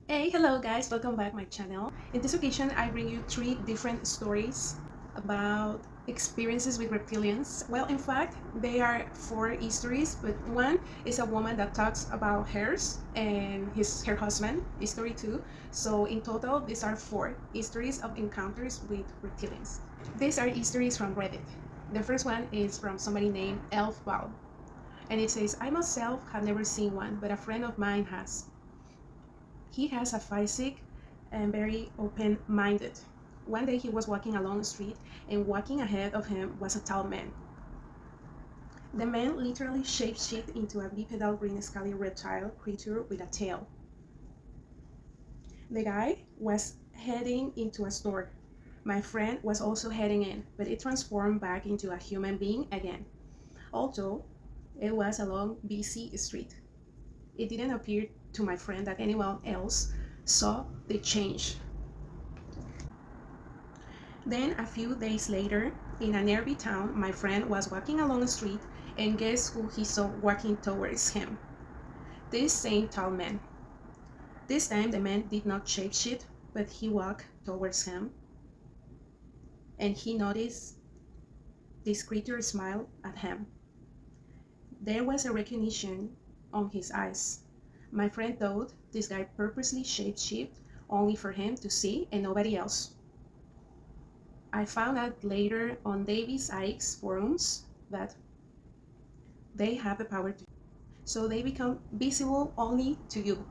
Hey, hello guys, welcome back my channel. In this occasion, I bring you three different stories about experiences with reptilians. Well, in fact, they are four histories, but one is a woman that talks about hers and her husband, history two. So in total, these are four histories of encounters with reptilians. These are histories from Reddit. The first one is from somebody named Elfball, and it says, I myself have never seen one, but a friend of mine has. He has a physique and very open-minded. One day he was walking along the street, and walking ahead of him was a tall man. The man literally shapeshifted into a bipedal green scaly reptile creature with a tail. The guy was heading into a store. My friend was also heading in, but it transformed back into a human being again. Although it was a long, busy street, it didn't appear to my friend that anyone else saw the change. Then a few days later, in a nearby town, my friend was walking along the street, and guess who he saw walking towards him? This same tall man. This time the man did not shapeshift, but he walked towards him, and he noticed this creature smile at him. There was a recognition on his eyes. My friend thought this guy purposely shapeshifted only for him to see and nobody else. I found out later on Davis Icke's forums that they have the power to, so they become visible only to you.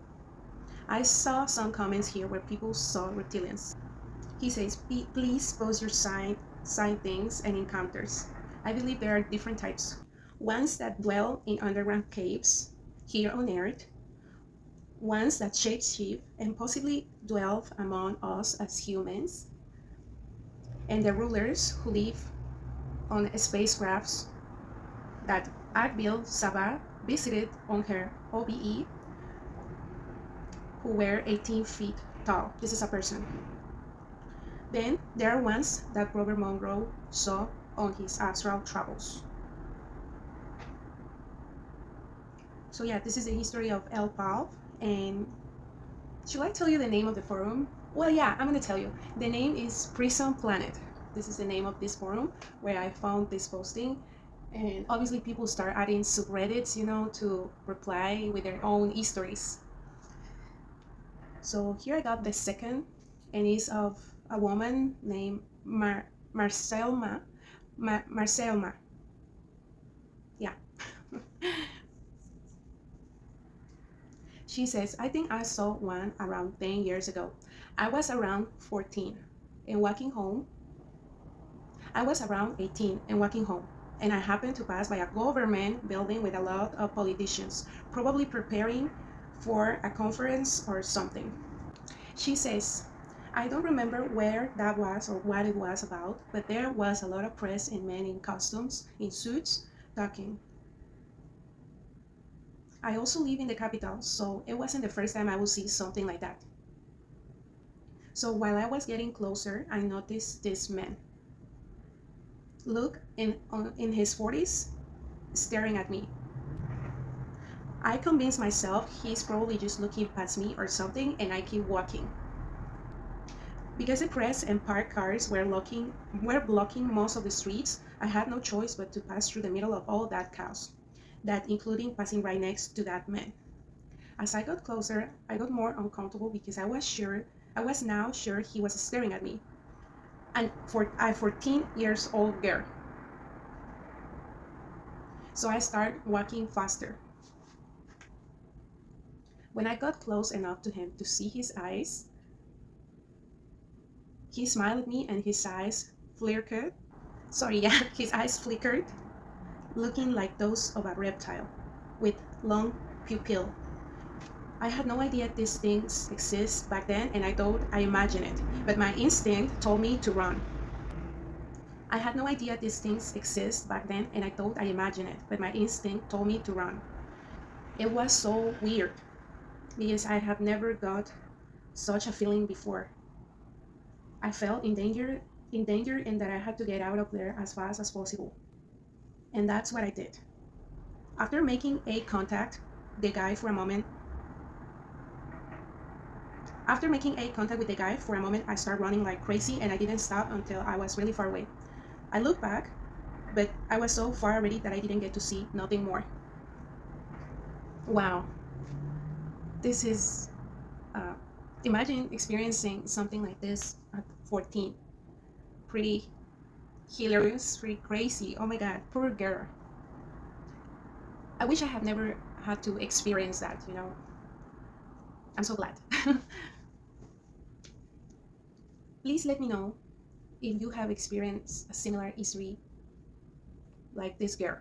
I saw some comments here where people saw reptilians. He says, please post your sign things and encounters. I believe there are different types. Ones that dwell in underground caves here on Earth, ones that shapeshift and possibly dwell among us as humans, and the rulers who live on spacecrafts that Akbil Sabah visited on her OBE, who were 18 feet tall. This is a person. Then there are ones that Robert Monroe saw on his astral travels. So yeah, this is the history of El Pal. And should I tell you the name of the forum? Well, yeah, I'm gonna tell you. The name is Prison Planet. This is the name of this forum where I found this posting. And obviously people start adding subreddits, to reply with their own histories. So here I got the second, and it's of a woman named Marcelma. Marcelma. Yeah. She says, I think I saw one around 10 years ago. I was around 14 and walking home. I was around 18 and walking home, and I happened to pass by a government building with a lot of politicians, probably preparing for a conference or something. She says, I don't remember where that was or what it was about, but there was a lot of press and men in costumes, in suits, talking. I also live in the capital, so it wasn't the first time I would see something like that. So while I was getting closer, I noticed this man. Look, in his 40s, staring at me. I convinced myself he's probably just looking past me or something, and I keep walking. Because the press and parked cars were blocking most of the streets, I had no choice but to pass through the middle of all that chaos, that including passing right next to that man. As I got closer, I got more uncomfortable because I was now sure he was staring at me, and for a 14 years old girl. So I started walking faster. When I got close enough to him to see his eyes, he smiled at me and his eyes flickered. His eyes flickered, looking like those of a reptile, with long pupil. I had no idea these things exist back then, and I thought I imagined it, but my instinct told me to run. I had no idea these things exist back then, and I thought I imagined it, but my instinct told me to run. It was so weird, because I have never got such a feeling before. I felt in danger and that I had to get out of there as fast as possible. And that's what I did. After making eye contact, the guy for a moment After making eye contact with the guy, for a moment I started running like crazy and I didn't stop until I was really far away. I looked back, but I was so far already that I didn't get to see nothing more. Wow, this is, uh, imagine experiencing something like this at 14. Pretty hilarious, pretty crazy. Oh my god, poor girl. I wish I had never had to experience that, you know. I'm so glad. Please let me know if you have experienced a similar history like this girl.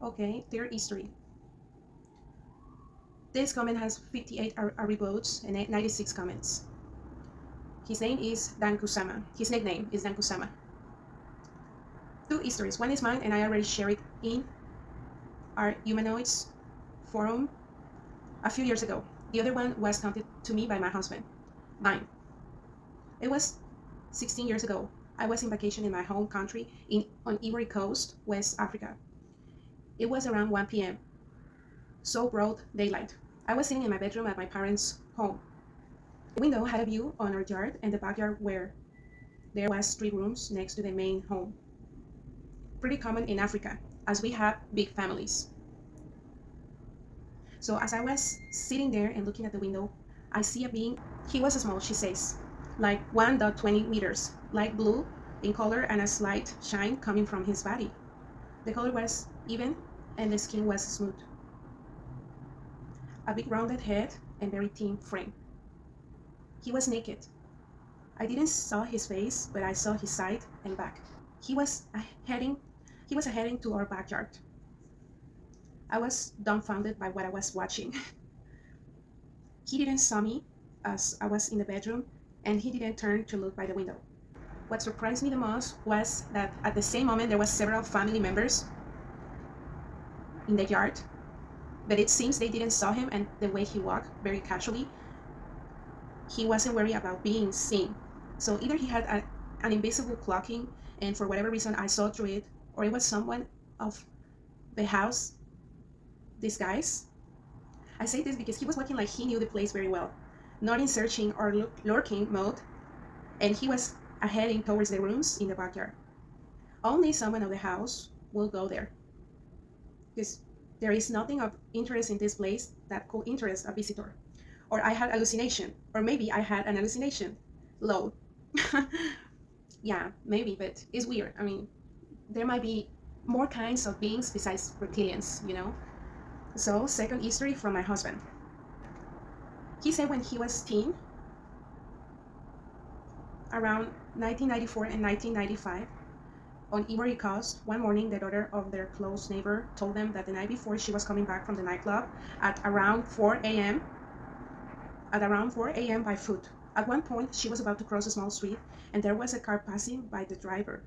Okay, their history. This comment has 58 votes and 96 comments. His name is Dan Kusama. His nickname is Dan Kusama. Two histories. One is mine and I already shared it in our humanoids forum a few years ago. The other one was counted to me by my husband. Mine. It was 16 years ago. I was in vacation in my home country on Ivory Coast, West Africa. It was around 1 p.m. So broad daylight. I was sitting in my bedroom at my parents' home. The window had a view on our yard and the backyard where there was 3 rooms next to the main home. Pretty common in Africa, as we have big families. So as I was sitting there and looking at the window, I see a being. He was small, she says, like 1.20 meters, light blue in color and a slight shine coming from his body. The color was even and the skin was smooth. A big rounded head and very thin frame. He was naked. I didn't saw his face, but I saw his side and back. He was heading to our backyard. I was dumbfounded by what I was watching. He didn't saw me as I was in the bedroom, and he didn't turn to look by the window. What surprised me the most was that at the same moment there was several family members in the yard, but it seems they didn't saw him, and the way he walked very casually, he wasn't worried about being seen. So either he had an invisible clocking, and for whatever reason I saw through it, or it was someone of the house disguise. I say this because he was walking like he knew the place very well, not in searching or lurking mode, and he was heading towards the rooms in the backyard. Only someone of the house will go there, because there is nothing of interest in this place that could interest a visitor. Or I had hallucination, or maybe I had an hallucination. Low. Yeah, maybe, but it's weird. I mean, there might be more kinds of beings besides reptilians, you know? So, second history from my husband. He said when he was teen, around 1994 and 1995, on Ivory Coast, one morning the daughter of their close neighbor told them that the night before she was coming back from the nightclub at around 4 a.m. By foot. At one point, she was about to cross a small street, and there was a car passing by the driver.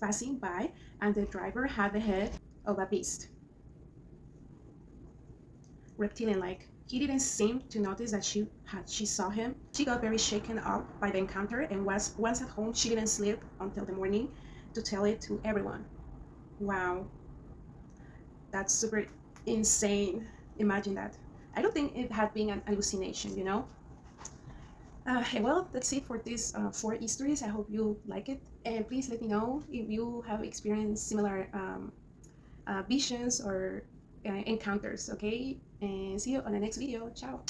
Passing by, and the driver had the head of a beast. Reptilian-like. He didn't seem to notice that she saw him. She got very shaken up by the encounter, and once at home, she didn't sleep until the morning to tell it to everyone. Wow. That's super insane. Imagine that. I don't think it had been an hallucination, you know? Well, that's it for these 4 histories. I hope you like it. And please let me know if you have experienced similar visions or encounters, okay? And see you on the next video. Ciao.